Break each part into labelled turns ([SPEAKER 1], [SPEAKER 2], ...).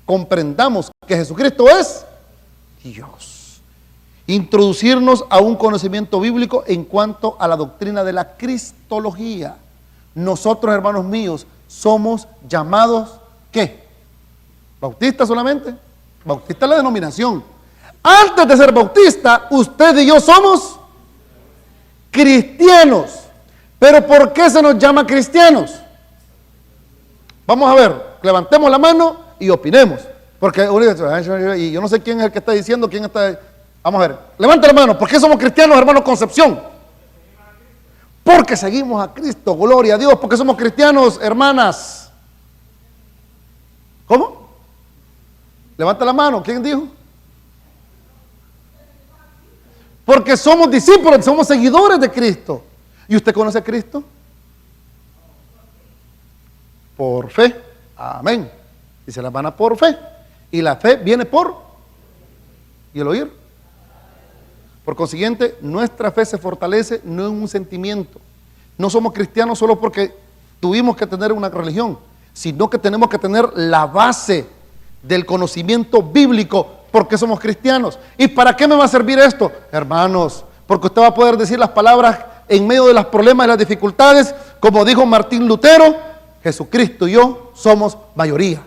[SPEAKER 1] comprendamos que Jesucristo es Dios. Introducirnos a un conocimiento bíblico en cuanto a la doctrina de la cristología. Nosotros, hermanos míos, somos llamados, ¿qué? ¿Bautistas solamente? Bautista es la denominación. Antes de ser bautista, usted y yo somos cristianos. ¿Pero por qué se nos llama cristianos? Vamos a ver, levantemos la mano y opinemos. Porque y yo no sé quién es el que está diciendo, quién está. Vamos a ver, levante la mano. ¿Por qué somos cristianos, hermano Concepción? Porque seguimos a Cristo, gloria a Dios. Porque somos cristianos, hermanas. ¿Cómo? Levanta la mano, ¿quién dijo? Porque somos discípulos, somos seguidores de Cristo. ¿Y usted conoce a Cristo? Por fe, amén. Dice la hermana, por fe. Y la fe viene por, y el oír. Por consiguiente, nuestra fe se fortalece no en un sentimiento. No somos cristianos solo porque tuvimos que tener una religión, sino que tenemos que tener la base del conocimiento bíblico porque somos cristianos. ¿Y para qué me va a servir esto? Hermanos, porque usted va a poder decir las palabras en medio de los problemas y las dificultades, como dijo Martín Lutero, Jesucristo y yo somos mayoría.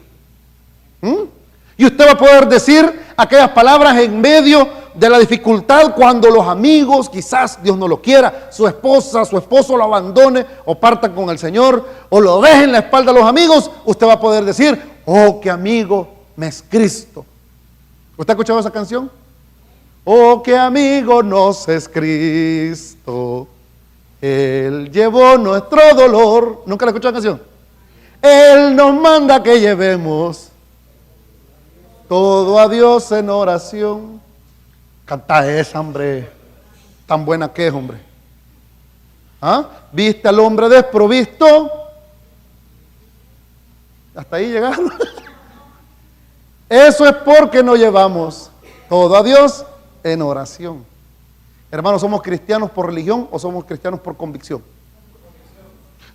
[SPEAKER 1] Y usted va a poder decir aquellas palabras en medio de la dificultad cuando los amigos, quizás Dios no lo quiera, su esposa, su esposo lo abandone o partan con el Señor o lo dejen en la espalda a los amigos. Usted va a poder decir, oh, qué amigo me es Cristo. ¿Usted ha escuchado esa canción? Oh, qué amigo nos es Cristo, Él llevó nuestro dolor. ¿Nunca la escuchado la canción? Él nos manda que llevemos todo a Dios en oración. Canta esa, hombre. Tan buena que es, hombre. ¿Ah? ¿Viste al hombre desprovisto? Hasta ahí llegamos. Eso es porque no llevamos todo a Dios en oración. Hermanos, ¿somos cristianos por religión o somos cristianos por convicción?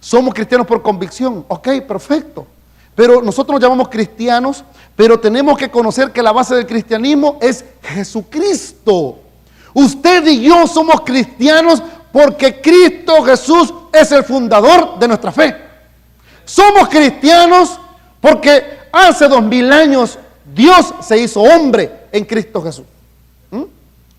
[SPEAKER 1] Somos cristianos por convicción. Ok, perfecto. Pero nosotros nos llamamos cristianos, pero tenemos que conocer que la base del cristianismo es Jesucristo. Usted y yo somos cristianos porque Cristo Jesús es el fundador de nuestra fe. Somos cristianos porque hace 2000 años Dios se hizo hombre en Cristo Jesús.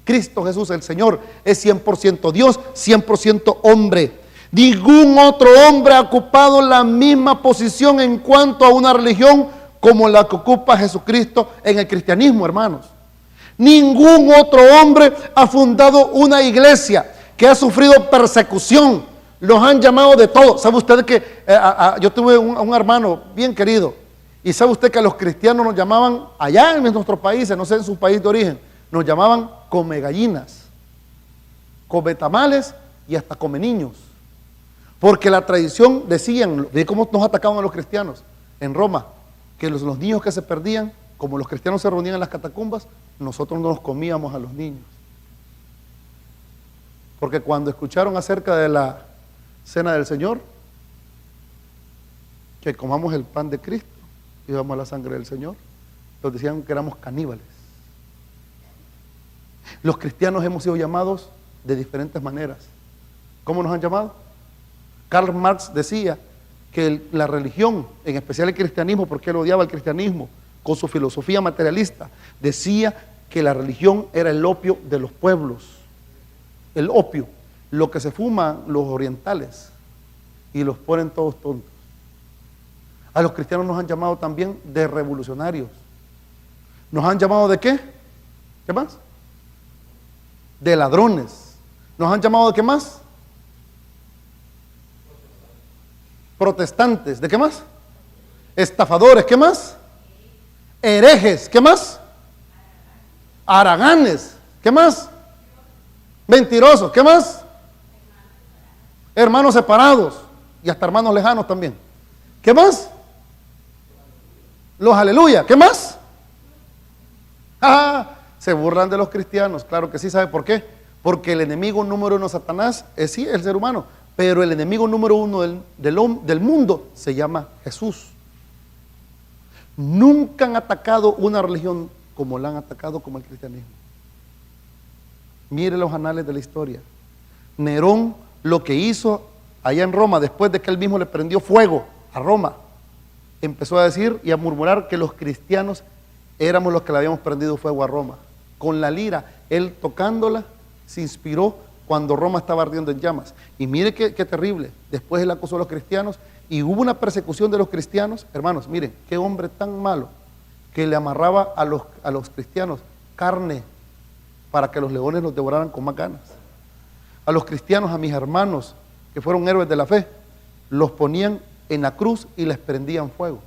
[SPEAKER 1] Cristo Jesús, el Señor, es 100% Dios, 100% hombre. Ningún otro hombre ha ocupado la misma posición en cuanto a una religión como la que ocupa Jesucristo en el cristianismo, hermanos. Ningún otro hombre ha fundado una iglesia que ha sufrido persecución. Los han llamado de todo. ¿Sabe usted que yo tuve un hermano bien querido? Y sabe usted que a los cristianos nos llamaban, allá en nuestros países, no sé en su país de origen, nos llamaban come gallinas, come tamales y hasta come niños. Porque la tradición, decían, de cómo nos atacaban a los cristianos en Roma, que los niños que se perdían, como los cristianos se reunían en las catacumbas, nosotros no nos comíamos a los niños. Porque cuando escucharon acerca de la cena del Señor, que comamos el pan de Cristo y bebamos la sangre del Señor, nos decían que éramos caníbales. Los cristianos hemos sido llamados de diferentes maneras. ¿Cómo nos han llamado? Karl Marx decía que la religión, en especial el cristianismo, porque él odiaba el cristianismo con su filosofía materialista, decía que la religión era el opio de los pueblos. El opio, lo que se fuman los orientales y los ponen todos tontos. A los cristianos nos han llamado también de revolucionarios. ¿Nos han llamado de qué? ¿Qué más? De ladrones. ¿Nos han llamado de qué más? Protestantes. ¿De qué más? Estafadores. ¿Qué más? Herejes. ¿Qué más? Haraganes. ¿Qué más? Mentirosos. ¿Qué más? Hermanos separados y hasta hermanos lejanos también. ¿Qué más? Los aleluya. ¿Qué más? Se burlan de los cristianos. Claro que sí. ¿Sabe por qué? Porque el enemigo número uno, Satanás, es sí, el ser humano, pero el enemigo número uno del mundo se llama Jesús. Nunca han atacado una religión como la han atacado como el cristianismo. Mire los anales de la historia. Nerón lo que hizo allá en Roma, después de que él mismo le prendió fuego a Roma, empezó a decir y a murmurar que los cristianos éramos los que le habíamos prendido fuego a Roma. Con la lira, él tocándola, se inspiró cuando Roma estaba ardiendo en llamas. Y mire qué terrible. Después él acusó a los cristianos y hubo una persecución de los cristianos. Hermanos, miren, qué hombre tan malo que le amarraba a los cristianos carne para que los leones los devoraran con más ganas. A los cristianos, a mis hermanos que fueron héroes de la fe, los ponían en la cruz y les prendían fuego.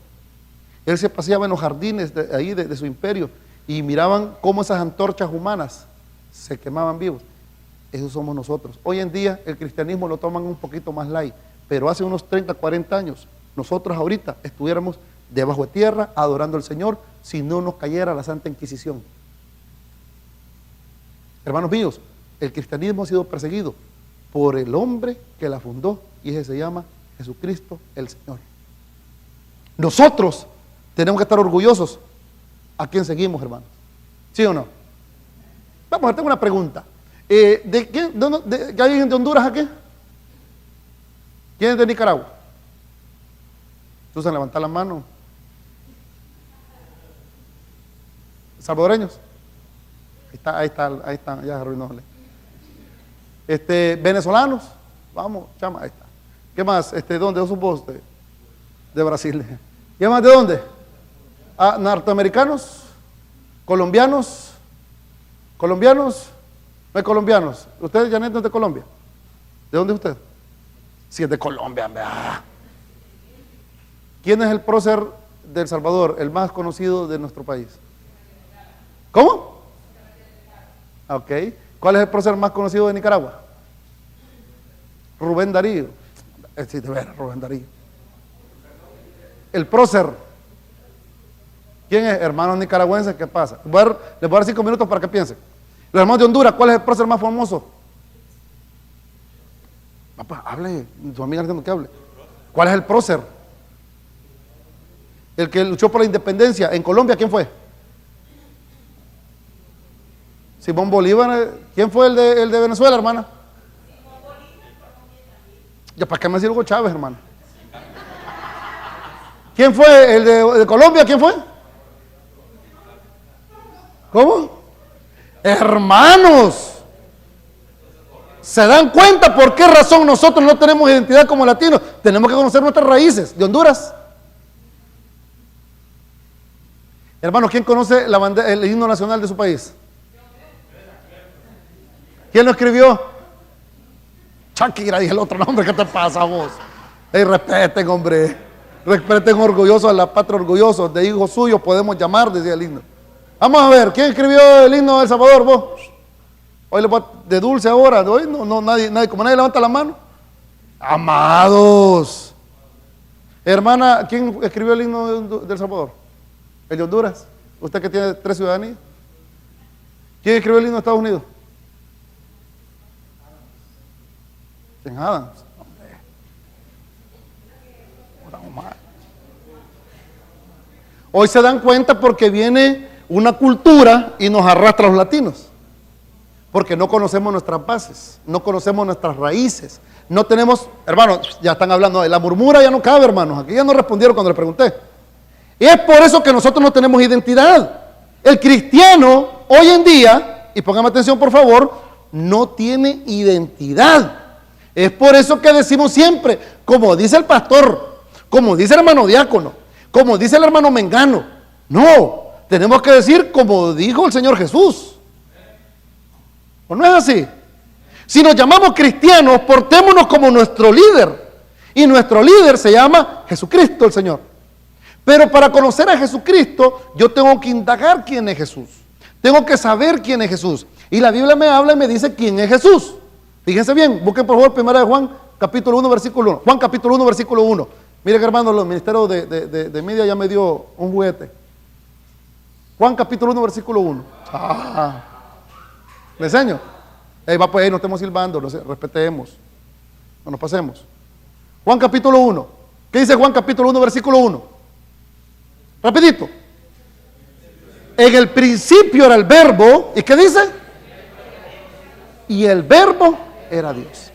[SPEAKER 1] Él se paseaba en los jardines de su imperio y miraban cómo esas antorchas humanas se quemaban vivos. Esos somos nosotros. Hoy en día el cristianismo lo toman un poquito más light, pero hace unos 30, 40 años, nosotros ahorita estuviéramos debajo de tierra adorando al Señor si no nos cayera la Santa Inquisición. Hermanos míos, el cristianismo ha sido perseguido por el hombre que la fundó y ese se llama Jesucristo el Señor. Nosotros tenemos que estar orgullosos a quién seguimos, hermanos. ¿Sí o no? Vamos, tengo una pregunta. ¿De quién? ¿De alguien de Honduras aquí? ¿Quién es de Nicaragua? Susan, levanta la mano. ¿Salvadoreños? Ahí está, ya arruinó. ¿Venezolanos? Vamos, chama, ahí está. ¿Qué más? ¿Dónde sos vos? De Brasil. ¿Qué más de dónde? ¿Norteamericanos? ¿Colombianos? ¿Colombianos? No hay colombianos. ¿Usted, Janet, no es de Colombia? ¿De dónde es usted? Sí, es de Colombia. ¿Quién es el prócer de El Salvador, el más conocido de nuestro país? ¿Cómo? Ok. ¿Cuál es el prócer más conocido de Nicaragua? Rubén Darío. Sí, de veras, Rubén Darío. El prócer. ¿Quién es? Hermanos nicaragüenses, ¿qué pasa? Les voy a dar 5 minutos para que piensen. Los hermanos de Honduras, ¿cuál es el prócer más famoso? Papá, hable, su amiga diciendo que hable. ¿Cuál es el prócer? El que luchó por la independencia. ¿En Colombia quién fue? Simón Bolívar. ¿Quién fue el de Venezuela, hermana? Ya, ¿para qué me decir Hugo Chávez, hermano? ¿Quién fue el de Colombia? ¿Quién fue? ¿Cómo? Hermanos, ¿se dan cuenta por qué razón nosotros no tenemos identidad como latinos? Tenemos que conocer nuestras raíces. ¿De Honduras? Hermanos, ¿quién conoce el himno nacional de su país? ¿Quién lo escribió? Shakira, dije el otro nombre. ¿Qué te pasa a vos? Respeten, hombre. Respeten, orgullosos a la patria, orgullosos de hijos suyos podemos llamar, decía el himno. Vamos a ver, ¿quién escribió el himno de El Salvador, vos? Hoy le voy de dulce ahora, hoy no, nadie, como nadie levanta la mano. Amados. Hermana, ¿quién escribió el himno de El Salvador? El de Honduras. Usted que tiene 3 ciudadanías. ¿Quién escribió el himno de Estados Unidos? ¿Quién? Adams. Hoy se dan cuenta porque viene una cultura y nos arrastra a los latinos. Porque no conocemos nuestras bases, no conocemos nuestras raíces. No tenemos, hermanos, ya están hablando de la murmura, ya no cabe, hermanos. Aquí ya no respondieron cuando les pregunté. Y es por eso que nosotros no tenemos identidad. El cristiano hoy en día, y póngame atención por favor, no tiene identidad. Es por eso que decimos siempre, como dice el pastor, como dice el hermano diácono, como dice el hermano mengano. No, tenemos que decir como dijo el Señor Jesús. ¿O no es así? Si nos llamamos cristianos, portémonos como nuestro líder. Y nuestro líder se llama Jesucristo el Señor. Pero para conocer a Jesucristo, yo tengo que indagar quién es Jesús. Tengo que saber quién es Jesús. Y la Biblia me habla y me dice quién es Jesús. Fíjense bien, busquen por favor 1 Juan capítulo 1 versículo 1. Juan capítulo 1 versículo 1. Miren que hermano, el ministerio de media ya me dio un juguete. Juan capítulo 1 versículo 1. ¿Le enseño? Va pues, no estemos silbando, respetemos. No nos pasemos. Juan capítulo 1. ¿Qué dice Juan capítulo 1 versículo 1? Rapidito. En el principio era el verbo. ¿Y qué dice? Y el verbo era Dios.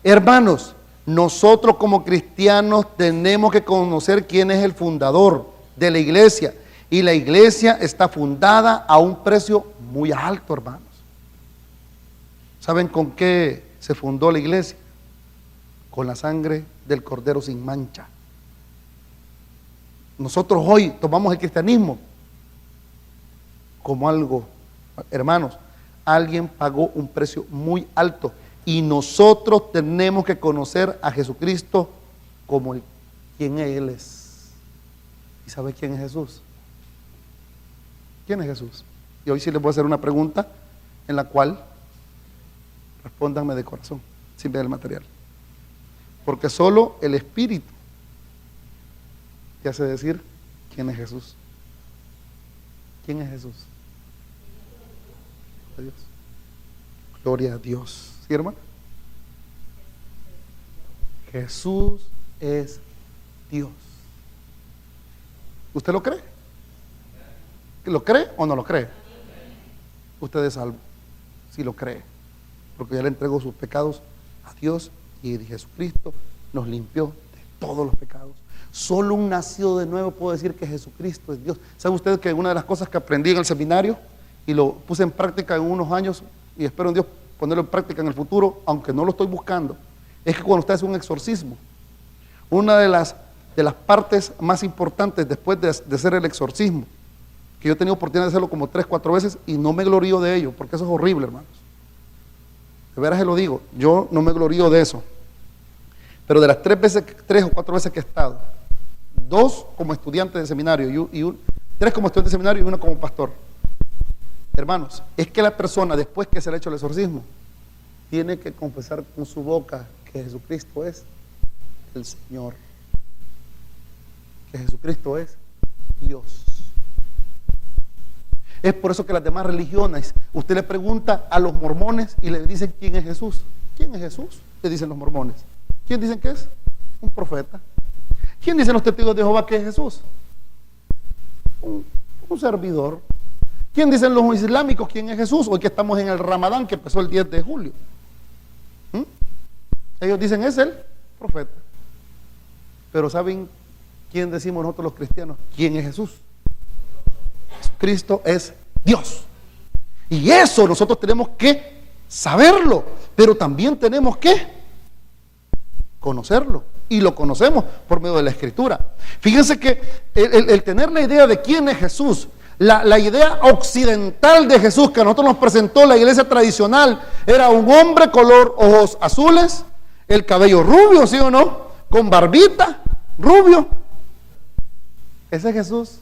[SPEAKER 1] Hermanos, nosotros como cristianos tenemos que conocer quién es el fundador de la iglesia. Y la iglesia está fundada a un precio muy alto, hermanos. ¿Saben con qué se fundó la iglesia? Con la sangre del Cordero sin mancha. Nosotros hoy tomamos el cristianismo como algo, hermanos, alguien pagó un precio muy alto y nosotros tenemos que conocer a Jesucristo como quien Él es. ¿Y sabe quién es Jesús? ¿Quién es Jesús? Y hoy sí les voy a hacer una pregunta en la cual respóndanme de corazón, sin ver el material. Porque solo el Espíritu te hace decir quién es Jesús. ¿Quién es Jesús? Dios. Gloria a Dios. ¿Sí, hermano? Jesús es Dios. ¿Usted lo cree? ¿Lo cree o no lo cree? Usted es salvo si lo cree, porque ya le entregó sus pecados a Dios y Jesucristo nos limpió de todos los pecados. Solo un nacido de nuevo puede decir que Jesucristo es Dios. ¿Sabe usted que una de las cosas que aprendí en el seminario y lo puse en práctica en unos años y espero en Dios ponerlo en práctica en el futuro, aunque no lo estoy buscando, es que cuando usted hace un exorcismo, una de las partes más importantes después de hacer el exorcismo, que yo he tenido oportunidad de hacerlo como 3, 4 veces y no me glorío de ello, porque eso es horrible, hermanos. De veras se lo digo, yo no me glorío de eso. Pero de las 3 o 4 veces que he estado, 2 como estudiante de seminario y 3 como estudiante de seminario y 1 como pastor. Hermanos, es que la persona después que se le ha hecho el exorcismo tiene que confesar con su boca que Jesucristo es el Señor, que Jesucristo es Dios. Es por eso que las demás religiones, usted le pregunta a los mormones y le dicen ¿quién es Jesús? ¿Quién es Jesús? Le dicen los mormones. ¿Quién dicen que es? Un profeta. ¿Quién dicen los testigos de Jehová que es Jesús? Un servidor. ¿Quién dicen los islámicos quién es Jesús? Hoy que estamos en el Ramadán que empezó el 10 de julio. Ellos dicen es el profeta. Pero ¿saben quién decimos nosotros los cristianos? ¿Quién es Jesús? Cristo es Dios. Y eso nosotros tenemos que saberlo, pero también tenemos que conocerlo. Y lo conocemos por medio de la Escritura. Fíjense que el tener la idea de quién es Jesús, la idea occidental de Jesús que a nosotros nos presentó la iglesia tradicional, era un hombre color ojos azules, el cabello rubio, ¿sí o no? Con barbita, rubio. Ese es Jesús,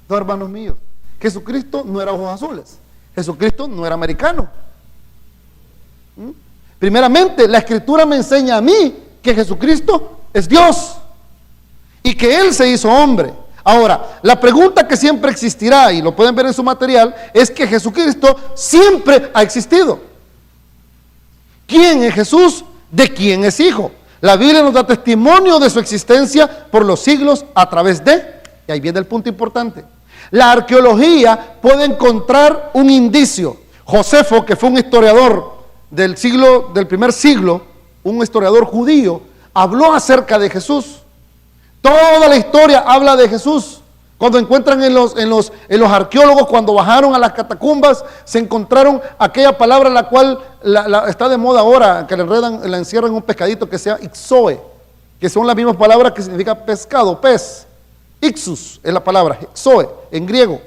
[SPEAKER 1] dos hermanos míos. Jesucristo no era ojos azules. Jesucristo no era americano. Primeramente, la Escritura me enseña a mí que Jesucristo es Dios y que Él se hizo hombre. Ahora, la pregunta que siempre existirá, y lo pueden ver en su material, es que Jesucristo siempre ha existido. ¿Quién es Jesús? ¿De quién es hijo? La Biblia nos da testimonio de su existencia por los siglos a través de, y ahí viene el punto importante, la arqueología puede encontrar un indicio. Josefo, que fue un historiador del primer siglo, un historiador judío, habló acerca de Jesús. Toda la historia habla de Jesús. Cuando encuentran en los arqueólogos, cuando bajaron a las catacumbas, se encontraron aquella palabra la cual está de moda ahora, que la encierran en un pescadito que sea ixoe, que son las mismas palabras que significa pescado, pez. Ixus es la palabra, ixoe en griego.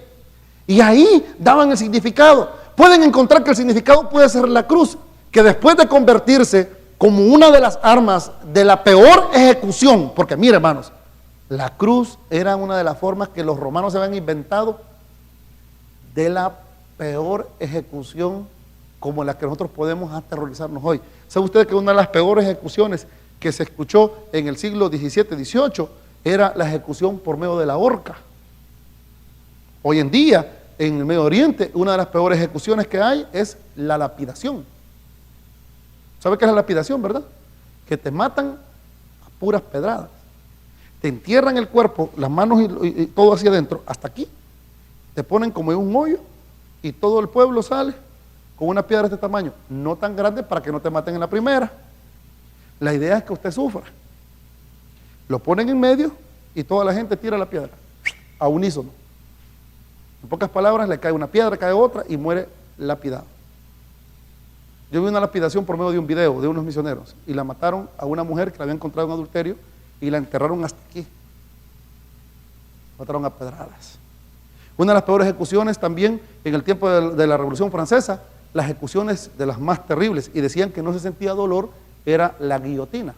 [SPEAKER 1] Y ahí daban el significado. Pueden encontrar que el significado puede ser la cruz, que después de convertirse como una de las armas de la peor ejecución, porque mire hermanos, la cruz era una de las formas que los romanos se habían inventado de la peor ejecución como la que nosotros podemos aterrorizarnos hoy. ¿Sabe usted que una de las peores ejecuciones que se escuchó en el siglo XVII, XVIII era la ejecución por medio de la horca? Hoy en día, en el Medio Oriente, una de las peores ejecuciones que hay es la lapidación. ¿Sabe qué es la lapidación, verdad? Que te matan a puras pedradas. te entierran el cuerpo, las manos y todo hacia adentro, hasta aquí, te ponen como en un hoyo y todo el pueblo sale con una piedra de este tamaño, no tan grande para que no te maten en la primera. La idea es que usted sufra. Lo ponen en medio y toda la gente tira la piedra, a unísono. En pocas palabras, le cae una piedra, cae otra y muere lapidado. Yo vi una lapidación por medio de un video de unos misioneros y la mataron a una mujer que la había encontrado en adulterio y la enterraron hasta aquí. Mataron a pedradas. Una de las peores ejecuciones también en el tiempo de la Revolución Francesa, las ejecuciones de las más terribles, y decían que no se sentía dolor, era la guillotina.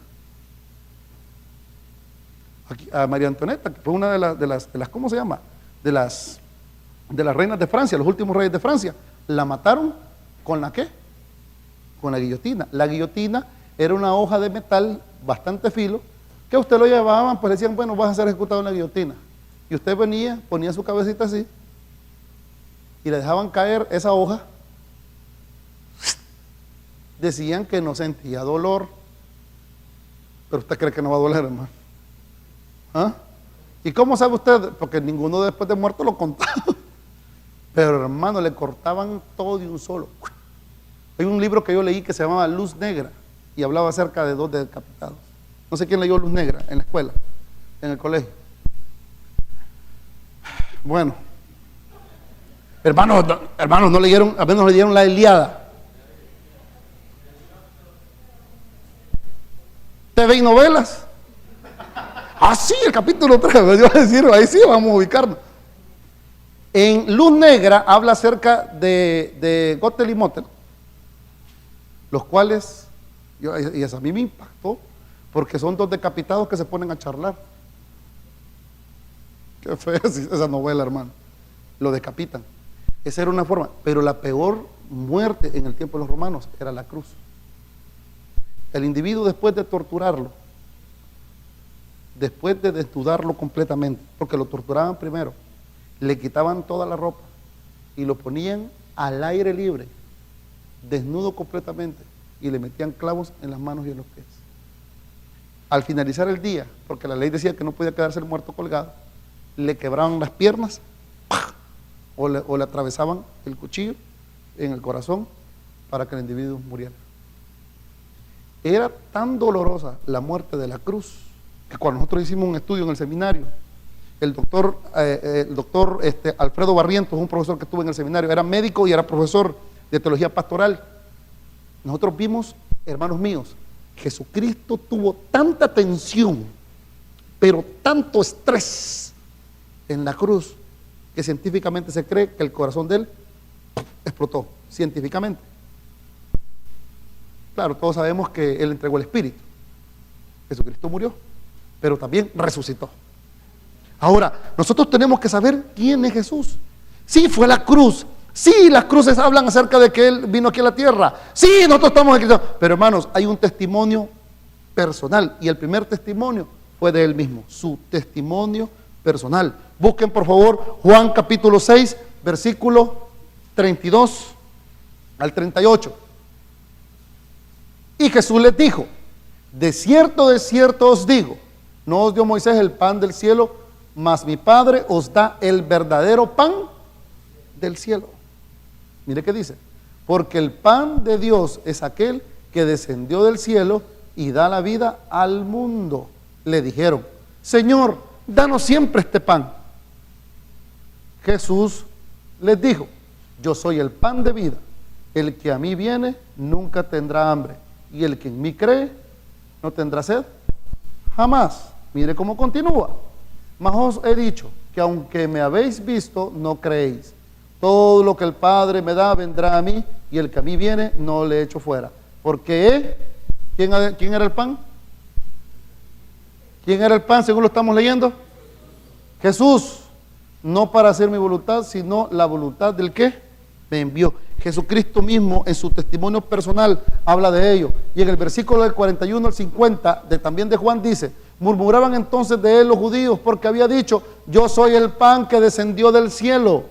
[SPEAKER 1] Aquí, a María Antonieta, que fue una de las ¿cómo se llama? De las reinas de Francia, los últimos reyes de Francia, la mataron ¿con la qué? Con la guillotina. La guillotina era una hoja de metal bastante filo, que a usted lo llevaban, pues le decían, bueno, vas a ser ejecutado en la guillotina. Y usted venía, ponía su cabecita así, y le dejaban caer esa hoja. Decían que no sentía dolor, pero usted cree que no va a doler, hermano. ¿Ah? ¿Y cómo sabe usted? Porque ninguno después de muerto lo contaba. Pero hermano, le cortaban todo de un solo. Hay un libro que yo leí que se llamaba Luz Negra y hablaba acerca de 2 decapitados. No sé quién leyó Luz Negra en la escuela, en el colegio. Bueno, hermanos, no leyeron, a menos leyeron la Ilíada. TV y novelas. Ah, sí, el capítulo 3, yo iba a decir, ahí sí vamos a ubicarnos. En Luz Negra habla acerca de Gotel y Motel, los cuales, y eso a mí me impactó, porque son 2 decapitados que se ponen a charlar. Qué fea esa novela, hermano. Lo decapitan. Esa era una forma, pero la peor muerte en el tiempo de los romanos era la cruz. El individuo, después de torturarlo, después de desnudarlo completamente, porque lo torturaban primero, le quitaban toda la ropa y lo ponían al aire libre, desnudo completamente, y le metían clavos en las manos y en los pies. Al finalizar el día, porque la ley decía que no podía quedarse el muerto colgado, le quebraban las piernas o le atravesaban el cuchillo en el corazón para que el individuo muriera. Era tan dolorosa la muerte de la cruz que cuando nosotros hicimos un estudio en el seminario, el doctor Alfredo Barrientos, un profesor que estuvo en el seminario, era médico y era profesor de teología pastoral. Nosotros vimos, hermanos míos, Jesucristo tuvo tanta tensión, pero tanto estrés en la cruz, que científicamente se cree que el corazón de él explotó, científicamente. Claro, todos sabemos que él entregó el espíritu. Jesucristo murió, pero también resucitó. Ahora, nosotros tenemos que saber quién es Jesús. Sí, fue la cruz. Sí, las cruces hablan acerca de que Él vino aquí a la tierra. Sí, nosotros estamos en Cristo. Pero hermanos, hay un testimonio personal. Y el primer testimonio fue de Él mismo. Su testimonio personal. Busquen por favor Juan capítulo 6, versículo 32 al 38. Y Jesús les dijo: de cierto os digo, no os dio Moisés el pan del cielo, mas mi Padre os da el verdadero pan del cielo. Mire qué dice: porque el pan de Dios es aquel que descendió del cielo y da la vida al mundo. Le dijeron: Señor, danos siempre este pan. Jesús les dijo: yo soy el pan de vida. El que a mí viene nunca tendrá hambre, y el que en mí cree no tendrá sed jamás. Mire cómo continúa: mas os he dicho que aunque me habéis visto, no creéis. Todo lo que el Padre me da vendrá a mí, y el que a mí viene no le echo fuera. Porque ¿quién era el pan? ¿Quién era el pan según lo estamos leyendo? Jesús. No para hacer mi voluntad, sino la voluntad del que me envió. Jesucristo mismo en su testimonio personal habla de ello. Y en el versículo del 41 al 50 también de Juan dice: murmuraban entonces de él los judíos, porque había dicho: yo soy el pan que descendió del cielo.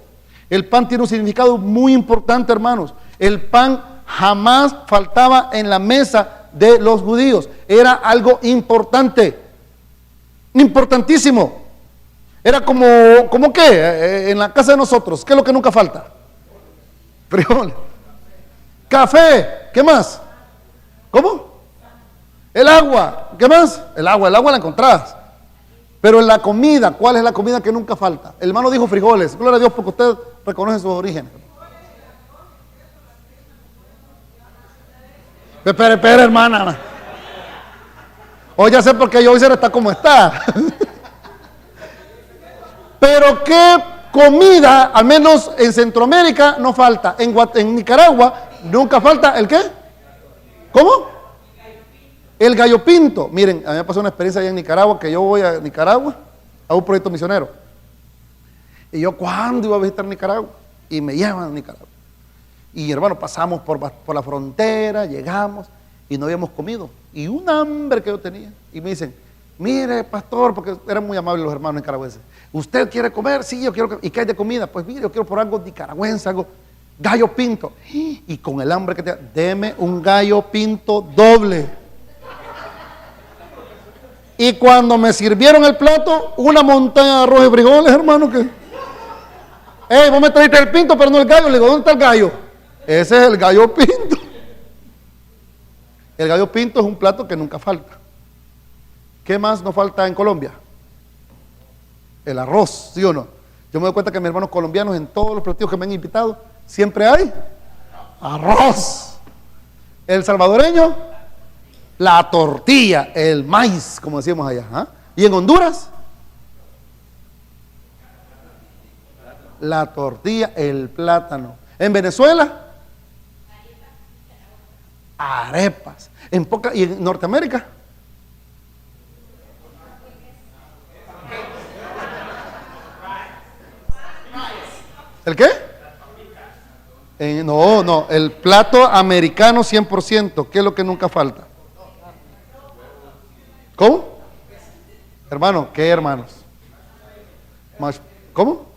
[SPEAKER 1] El pan tiene un significado muy importante, hermanos. El pan jamás faltaba en la mesa de los judíos. Era algo importante. Importantísimo. Era como qué, en la casa de nosotros, ¿qué es lo que nunca falta? Frijoles. Café, ¿qué más? ¿Cómo? El agua, ¿qué más? El agua la encontrás. Pero en la comida, ¿cuál es la comida que nunca falta? El hermano dijo frijoles, gloria a Dios porque usted reconoce sus orígenes. Espera, hermana. Hoy ya sé por qué Joycer está como está. Pero qué comida, al menos en Centroamérica, no falta. En Nicaragua nunca falta ¿el qué? ¿Cómo? El gallo pinto. Miren, a mí me pasó una experiencia allá en Nicaragua, que yo voy a Nicaragua a un proyecto misionero. Y yo, ¿cuándo iba a visitar Nicaragua? Y me llevan a Nicaragua. Y hermano, pasamos por la frontera, llegamos y no habíamos comido. Y un hambre que yo tenía. Y me dicen, mire, pastor, porque eran muy amables los hermanos nicaragüenses. ¿Usted quiere comer? Sí, yo quiero comer. ¿Y qué hay de comida? Pues mire, yo quiero por algo nicaragüense, algo gallo pinto. Y con el hambre que tenía, deme un gallo pinto doble. Y cuando me sirvieron el plato, una montaña de arroz y frijoles, hermano, que... vos me trajiste el pinto, pero no el gallo. Le digo, ¿dónde está el gallo? Ese es el gallo pinto. El gallo pinto es un plato que nunca falta. ¿Qué más nos falta en Colombia? El arroz, ¿sí o no? Yo me doy cuenta que mis hermanos colombianos, en todos los platillos que me han invitado, siempre hay arroz. El salvadoreño, la tortilla, el maíz, como decíamos allá. ¿Ah? Y en Honduras, la tortilla, el plátano. En Venezuela, arepas. Y en Norteamérica, ¿el qué? No, el plato americano 100%. ¿Qué es lo que nunca falta? ¿Cómo? Hermano, ¿qué hermanos? ¿Cómo?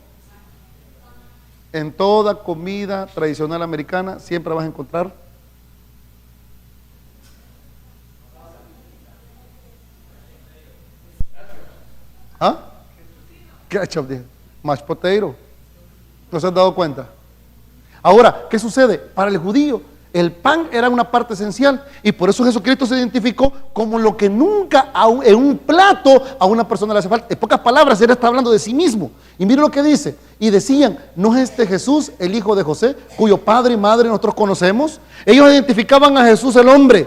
[SPEAKER 1] En toda comida tradicional americana siempre vas a encontrar ketchup, mashed potato. ¿No se han dado cuenta? Ahora, ¿qué sucede? Para el judío, el pan era una parte esencial y por eso Jesucristo se identificó como lo que nunca en un plato a una persona le hace falta. En pocas palabras, él está hablando de sí mismo. Y mire lo que dice. Y decían, ¿no es este Jesús el hijo de José, cuyo padre y madre nosotros conocemos? Ellos identificaban a Jesús el hombre.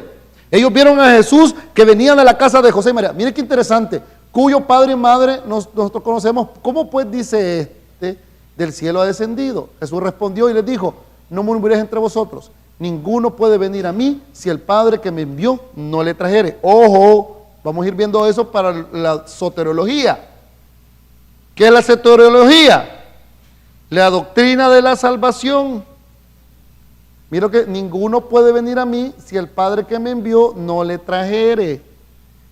[SPEAKER 1] Ellos vieron a Jesús que venía de la casa de José y María. Mire qué interesante. Cuyo padre y madre nosotros conocemos. ¿Cómo pues dice este? Del cielo ha descendido. Jesús respondió y les dijo, no murmuréis entre vosotros, ninguno puede venir a mí si el Padre que me envió no le trajere. Ojo, vamos a ir viendo eso para la soteriología. ¿Qué es la soteriología? La doctrina de la salvación. Mira que ninguno puede venir a mí si el Padre que me envió no le trajere.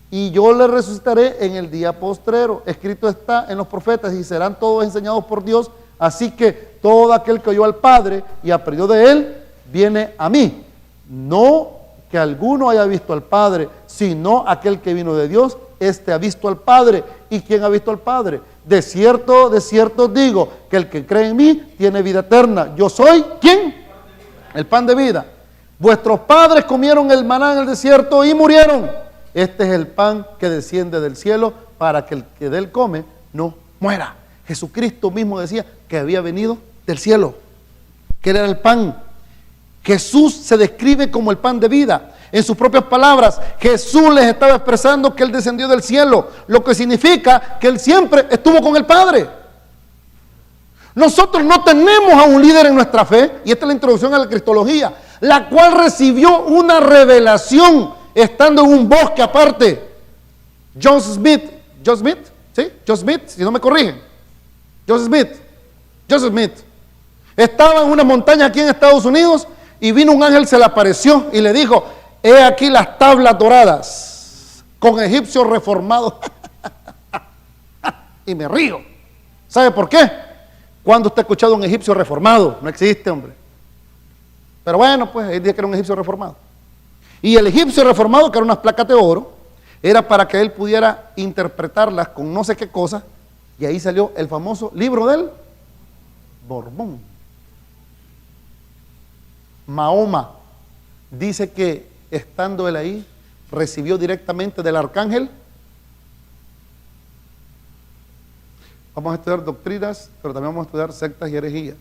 [SPEAKER 1] Y yo le resucitaré en el día postrero. Escrito está en los profetas y serán todos enseñados por Dios. Así que todo aquel que oyó al Padre y aprendió de él, viene a mí. No que alguno haya visto al Padre, sino aquel que vino de Dios, este ha visto al Padre. ¿Y quién ha visto al Padre? De cierto digo, que el que cree en mí tiene vida eterna. Yo soy, ¿quién? El pan de vida. Vuestros padres comieron el maná en el desierto y murieron. Este es el pan que desciende del cielo para que el que de él come no muera. Jesucristo mismo decía que había venido del cielo, que era el pan. Jesús se describe como el pan de vida. En sus propias palabras, Jesús les estaba expresando que Él descendió del cielo, lo que significa que Él siempre estuvo con el Padre. Nosotros no tenemos a un líder en nuestra fe, y esta es la introducción a la cristología, la cual recibió una revelación estando en un bosque aparte. Joseph Smith, si no me corrigen. Joseph Smith estaba en una montaña aquí en Estados Unidos y vino un ángel, se le apareció y le dijo, he aquí las tablas doradas con egipcios reformados. Y me río. ¿Sabe por qué? ¿Cuándo usted ha escuchado un egipcio reformado? No existe, hombre. Pero bueno, pues él dice que era un egipcio reformado. Y el egipcio reformado, que eran unas placas de oro, Era para que él pudiera interpretarlas con no sé qué cosa, y ahí salió el famoso libro del Mormón. Mahoma dice que estando él ahí, recibió directamente del arcángel. Vamos a estudiar doctrinas, pero también vamos a estudiar sectas y herejías.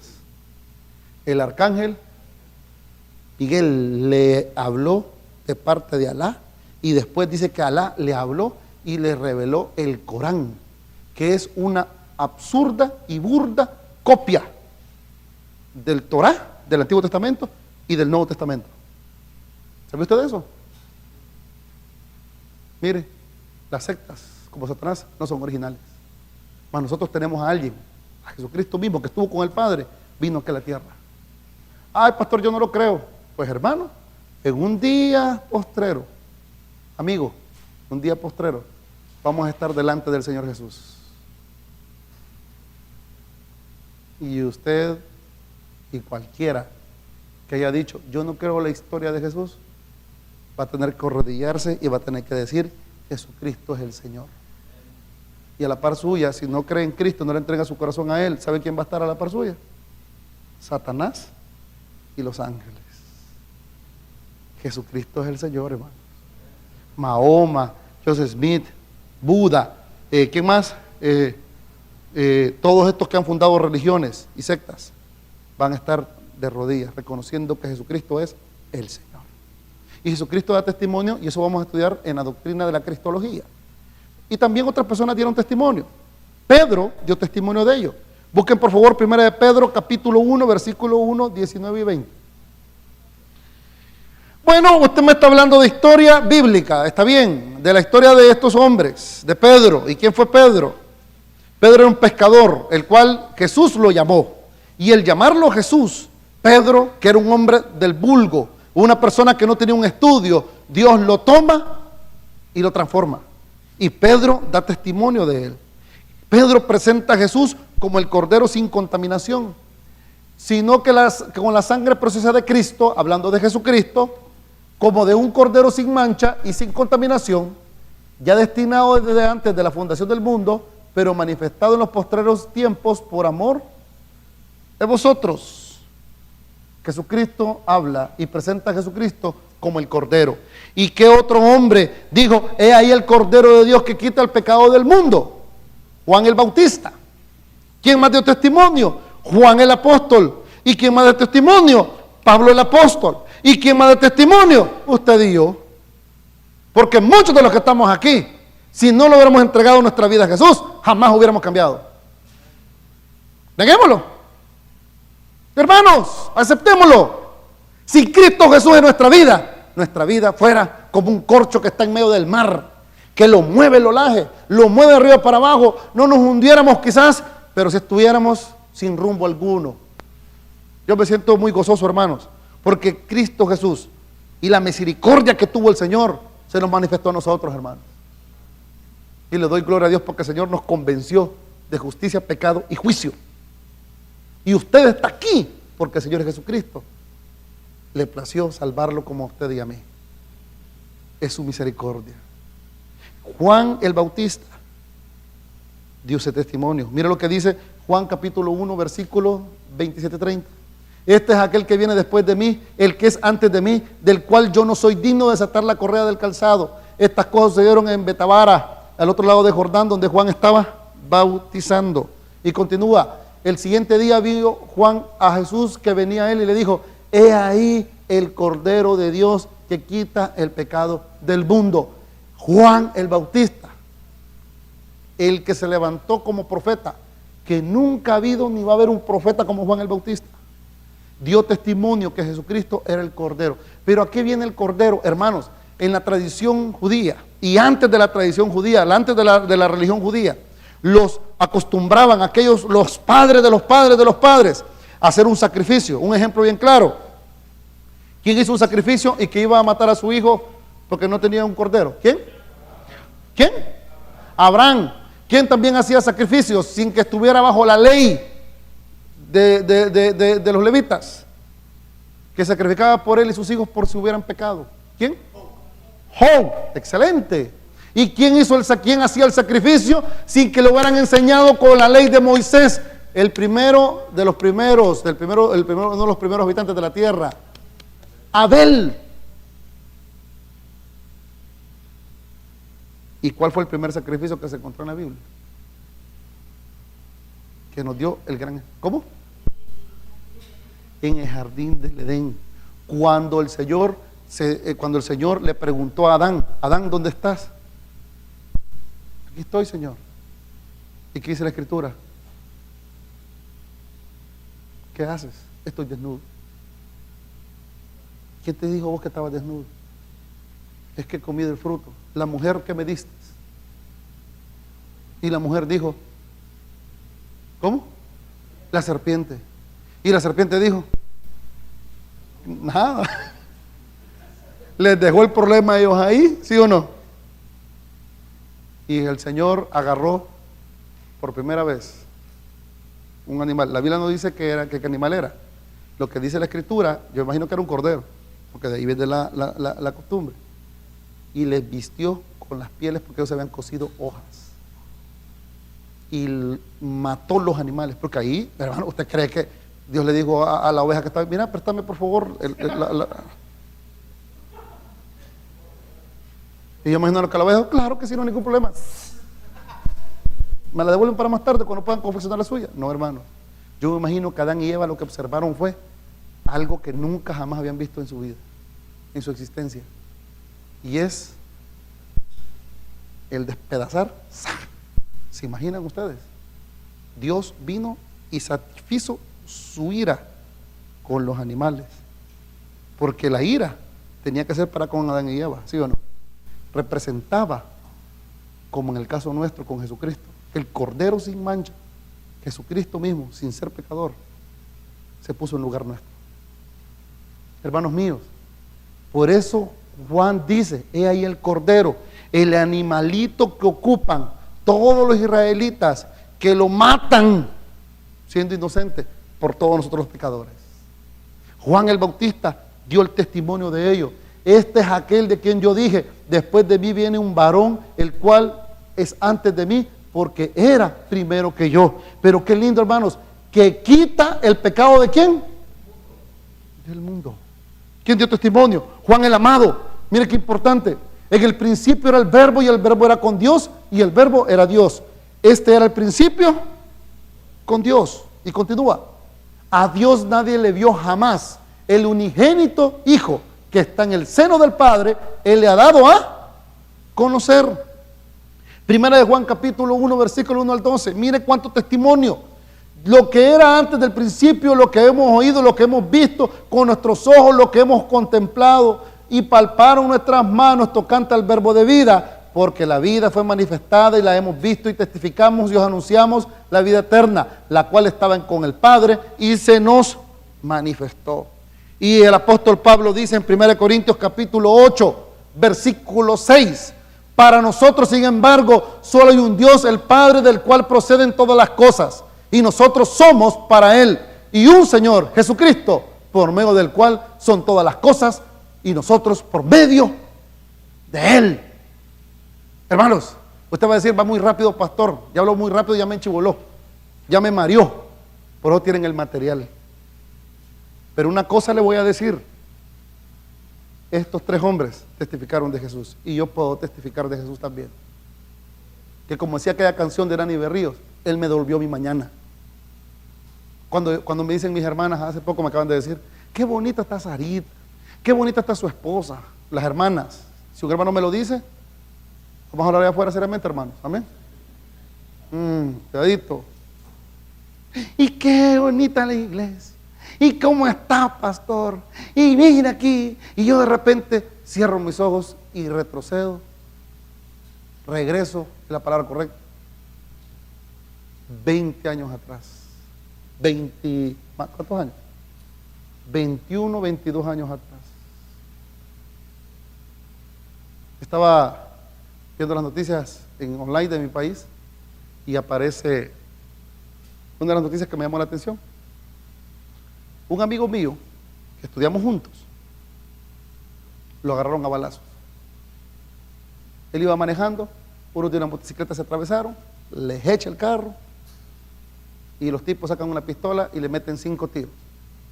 [SPEAKER 1] El arcángel Miguel le habló de parte de Alá, y después dice que Alá le habló y le reveló el Corán, que es una absurda y burda copia del Torá, del Antiguo Testamento y del Nuevo Testamento. ¿Sabe usted de eso? Mire, las sectas como Satanás no son originales. Mas nosotros tenemos a alguien, a Jesucristo mismo, que estuvo con el Padre, vino aquí a la tierra. Ay, pastor, yo no lo creo. Pues hermano, en un día postrero, amigo, un día postrero, vamos a estar delante del Señor Jesús. Y usted y cualquiera que haya dicho, yo no creo la historia de Jesús, va a tener que arrodillarse y va a tener que decir, Jesucristo es el Señor. Y a la par suya, si no cree en Cristo, no le entrega su corazón a Él, ¿sabe quién va a estar a la par suya? Satanás y los ángeles. Jesucristo es el Señor, hermano. Mahoma, Joseph Smith, Buda, ¿quién más? Todos estos que han fundado religiones y sectas van a estar de rodillas, reconociendo que Jesucristo es el Señor. Y Jesucristo da testimonio, y eso vamos a estudiar en la doctrina de la cristología. Y también otras personas dieron testimonio. Pedro dio testimonio de ello. Busquen por favor 1 de Pedro capítulo 1, versículo 1, 19 y 20. Bueno, usted me está hablando de historia bíblica, está bien, de la historia de estos hombres, de Pedro. ¿Y quién fue Pedro? Pedro era un pescador, el cual Jesús lo llamó. Y el llamarlo Jesús, Pedro, que era un hombre del vulgo, una persona que no tenía un estudio, Dios lo toma y lo transforma. Y Pedro da testimonio de él. Pedro presenta a Jesús como el Cordero sin contaminación, sino que con la sangre preciosa de Cristo, hablando de Jesucristo, como de un Cordero sin mancha y sin contaminación, ya destinado desde antes de la fundación del mundo, pero manifestado en los postreros tiempos por amor de vosotros. Jesucristo habla y presenta a Jesucristo como el Cordero. ¿Y qué otro hombre dijo, he ahí el Cordero de Dios que quita el pecado del mundo? Juan el Bautista. ¿Quién más dio testimonio? Juan el apóstol. ¿Y quién más dio testimonio? Pablo el apóstol. ¿Y quién más dio testimonio? Usted y yo. Porque muchos de los que estamos aquí, si no lo hubiéramos entregado nuestra vida a Jesús, jamás hubiéramos cambiado. Neguémoslo. Hermanos, aceptémoslo. Si Cristo Jesús es nuestra vida fuera como un corcho que está en medio del mar, que lo mueve el olaje, lo mueve de arriba para abajo, no nos hundiéramos quizás, pero si estuviéramos sin rumbo alguno. Yo me siento muy gozoso, hermanos, porque Cristo Jesús y la misericordia que tuvo el Señor se nos manifestó a nosotros, hermanos. Y le doy gloria a Dios porque el Señor nos convenció de justicia, pecado y juicio. Y usted está aquí porque el Señor Jesucristo le plació salvarlo como a usted y a mí. Es su misericordia. Juan el Bautista dio ese testimonio. Mira lo que dice Juan capítulo 1, versículo 27-30. Este es aquel que viene después de mí, el que es antes de mí, del cual yo no soy digno de desatar la correa del calzado. Estas cosas se dieron en Betabara, al otro lado de Jordán, donde Juan estaba bautizando. Y continúa, el siguiente día vio Juan a Jesús que venía a él y le dijo, he ahí el Cordero de Dios que quita el pecado del mundo. Juan el Bautista, el que se levantó como profeta, que nunca ha habido ni va a haber un profeta como Juan el Bautista, dio testimonio que Jesucristo era el Cordero. Pero ¿a qué viene el Cordero, hermanos? En la tradición judía y antes de la tradición judía, antes de la religión judía, los acostumbraban aquellos, los padres de los padres de los padres, a hacer un sacrificio. Un ejemplo bien claro: ¿quién hizo un sacrificio y que iba a matar a su hijo porque no tenía un cordero? ¿Quién? ¿Quién? Abraham. ¿Quién también hacía sacrificios sin que estuviera bajo la ley de los levitas? Que sacrificaba por él y sus hijos por si hubieran pecado. ¿Quién? Job. Excelente. ¿Y quién hacía el sacrificio sin que lo hubieran enseñado con la ley de Moisés? El primero de los primeros, uno de los primeros habitantes de la tierra, Abel. ¿Y cuál fue el primer sacrificio que se encontró en la Biblia? Que nos dio el gran... ¿Cómo? En el jardín del Edén. Cuando el Señor le preguntó a Adán, Adán, ¿dónde estás? Aquí estoy, Señor. ¿Y qué dice la Escritura? ¿Qué haces? Estoy desnudo. ¿Quién te dijo vos que estabas desnudo? Es que he comido el fruto. La mujer que me diste. Y la mujer dijo, ¿cómo? La serpiente. Y la serpiente dijo, nada. Les dejó el problema a ellos ahí, ¿sí o no? Y el Señor agarró por primera vez un animal. La Biblia no dice qué animal era. Lo que dice la Escritura, yo imagino que era un cordero, porque de ahí viene la costumbre. Y les vistió con las pieles, porque ellos se habían cosido hojas. Y mató los animales, porque ahí, hermano, ¿usted cree que Dios le dijo a la oveja que estaba, mira, préstame por favor Y yo imagino que la oveja, claro que sí, no hay ningún problema. Me la devuelven para más tarde cuando puedan confeccionar la suya. No, hermano. Yo me imagino que Adán y Eva lo que observaron fue algo que nunca jamás habían visto en su vida, en su existencia. Y es el despedazar. ¿Se imaginan ustedes? Dios vino y satisfizo su ira con los animales. Porque la ira tenía que ser para con Adán y Eva, ¿sí o no? Representaba, como en el caso nuestro con Jesucristo, el Cordero sin mancha, Jesucristo mismo, sin ser pecador, se puso en lugar nuestro. Hermanos míos, por eso Juan dice, he ahí el Cordero, el animalito que ocupan todos los israelitas, que lo matan siendo inocente por todos nosotros los pecadores. Juan el Bautista dio el testimonio de ello. Este es aquel de quien yo dije, después de mí viene un varón, el cual es antes de mí, porque era primero que yo. Pero qué lindo, hermanos, que quita el pecado ¿de quién? Del mundo. ¿Quién dio testimonio? Juan el amado. Mire qué importante. En el principio era el verbo, y el verbo era con Dios, y el verbo era Dios. Este era el principio con Dios. Y continúa. A Dios nadie le vio jamás. El unigénito Hijo que está en el seno del Padre, Él le ha dado a conocer. Primera de Juan capítulo 1, versículo 1 al 12. Mire cuánto testimonio. Lo que era antes del principio, lo que hemos oído, lo que hemos visto con nuestros ojos, lo que hemos contemplado y palparon nuestras manos tocante al verbo de vida, porque la vida fue manifestada y la hemos visto y testificamos y os anunciamos la vida eterna, la cual estaba con el Padre y se nos manifestó. Y el apóstol Pablo dice en 1 Corintios capítulo 8, versículo 6, para nosotros, sin embargo, solo hay un Dios, el Padre, del cual proceden todas las cosas, y nosotros somos para Él, y un Señor, Jesucristo, por medio del cual son todas las cosas, y nosotros por medio de Él. Hermanos, usted va a decir, va muy rápido, pastor, ya habló muy rápido, ya me enchiboló, ya me mareó. Por eso tienen el material. Pero una cosa le voy a decir, estos tres hombres testificaron de Jesús, y yo puedo testificar de Jesús también. Que como decía aquella canción de Nani Berríos, Él me devolvió mi mañana. Cuando me dicen mis hermanas, hace poco me acaban de decir, qué bonita está Sarita, qué bonita está su esposa, las hermanas. Si un hermano me lo dice, vamos a hablar allá afuera seriamente, hermanos, amén. Cuidadito. Y qué bonita la iglesia. ¿Y cómo está, pastor? Y mira aquí. Y yo de repente cierro mis ojos y retrocedo. Regreso, es la palabra correcta. 20 años atrás. 20, ¿cuántos años? 21, 22 años atrás. Estaba viendo las noticias en online de mi país y aparece una de las noticias que me llamó la atención. Un amigo mío, que estudiamos juntos, lo agarraron a balazos. Él iba manejando, unos de una motocicleta se atravesaron, les echa el carro y los tipos sacan una pistola y le meten 5 tiros.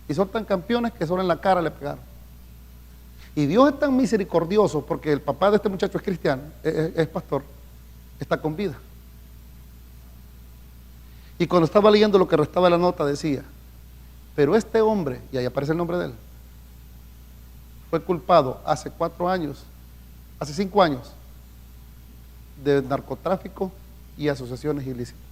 [SPEAKER 1] Y son tan campeones que solo en la cara le pegaron. Y Dios es tan misericordioso porque el papá de este muchacho es cristiano, es pastor, está con vida. Y cuando estaba leyendo lo que restaba de la nota decía, pero este hombre, y ahí aparece el nombre de él, fue culpado hace 4 años, hace 5 años, de narcotráfico y asociaciones ilícitas.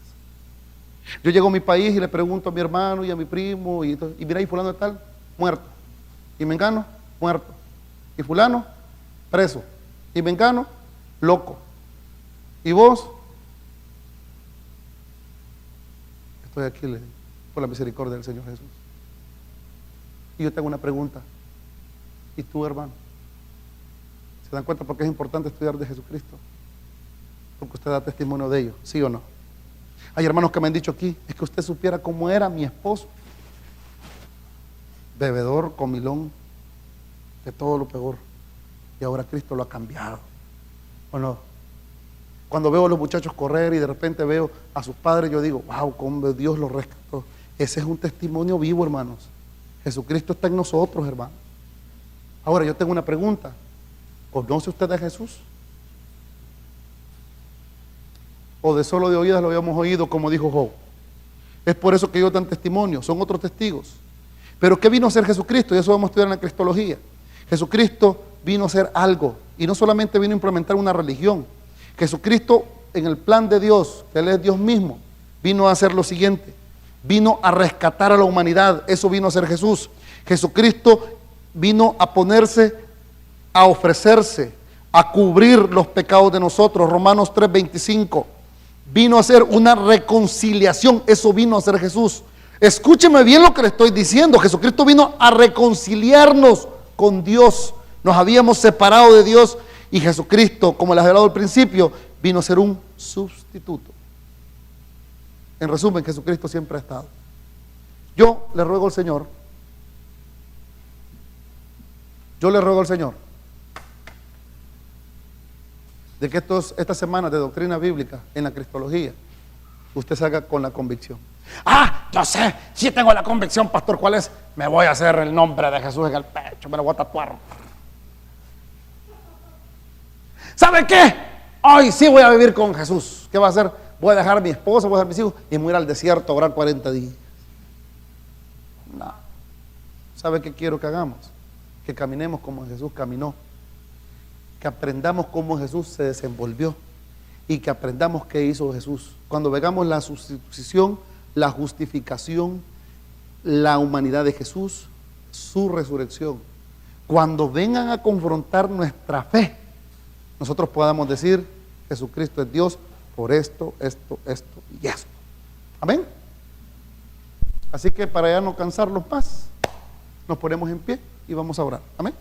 [SPEAKER 1] Yo llego a mi país y le pregunto a mi hermano y a mi primo, y mira, y fulano de tal, muerto. Y mengano, muerto. Y fulano, preso. Y mengano, loco. ¿Y vos? Estoy aquí por la misericordia del Señor Jesús. Y yo tengo una pregunta. ¿Y tú, hermano? ¿Se dan cuenta por qué es importante estudiar de Jesucristo? Porque usted da testimonio de ello, ¿sí o no? Hay hermanos que me han dicho aquí, es que usted supiera cómo era mi esposo. Bebedor, comilón, de todo lo peor. Y ahora Cristo lo ha cambiado. ¿O no? Cuando veo a los muchachos correr y de repente veo a sus padres, yo digo, wow, cómo Dios los rescató. Ese es un testimonio vivo, hermanos. Jesucristo está en nosotros, hermanos. Ahora yo tengo una pregunta. ¿Conoce usted a Jesús? ¿O de solo de oídas lo habíamos oído, como dijo Job? Es por eso que ellos dan testimonio, son otros testigos. Pero ¿qué vino a ser Jesucristo? Y eso vamos a estudiar en la cristología. Jesucristo vino a ser algo, y no solamente vino a implementar una religión. Jesucristo, en el plan de Dios, que Él es Dios mismo, vino a hacer lo siguiente: vino a rescatar a la humanidad. Eso vino a ser Jesús. Jesucristo vino a ponerse, a ofrecerse, a cubrir los pecados de nosotros. Romanos 3:25. Vino a hacer una reconciliación. Eso vino a hacer Jesús. Escúcheme bien lo que le estoy diciendo. Jesucristo vino a reconciliarnos con Dios. Nos habíamos separado de Dios y Jesucristo, como les he hablado al principio, vino a ser un sustituto. En resumen, Jesucristo siempre ha estado. Yo le ruego al Señor, de que estas semanas de doctrina bíblica en la cristología, usted salga con la convicción. Ah, yo sé, sí tengo la convicción, pastor. ¿Cuál es? Me voy a hacer el nombre de Jesús en el pecho, me lo voy a tatuar. ¿Sabe qué? Hoy sí voy a vivir con Jesús. ¿Qué va a hacer? Voy a dejar a mi esposa, voy a dejar a mis hijos y me voy a ir al desierto a orar 40 días. No. ¿Sabe qué quiero que hagamos? Que caminemos como Jesús caminó. Que aprendamos cómo Jesús se desenvolvió y que aprendamos qué hizo Jesús. Cuando veamos la sustitución, la justificación, la humanidad de Jesús, su resurrección, cuando vengan a confrontar nuestra fe, nosotros podamos decir: Jesucristo es Dios por esto, esto, esto y esto. Amén. Así que para ya no cansarlos más, nos ponemos en pie y vamos a orar. Amén.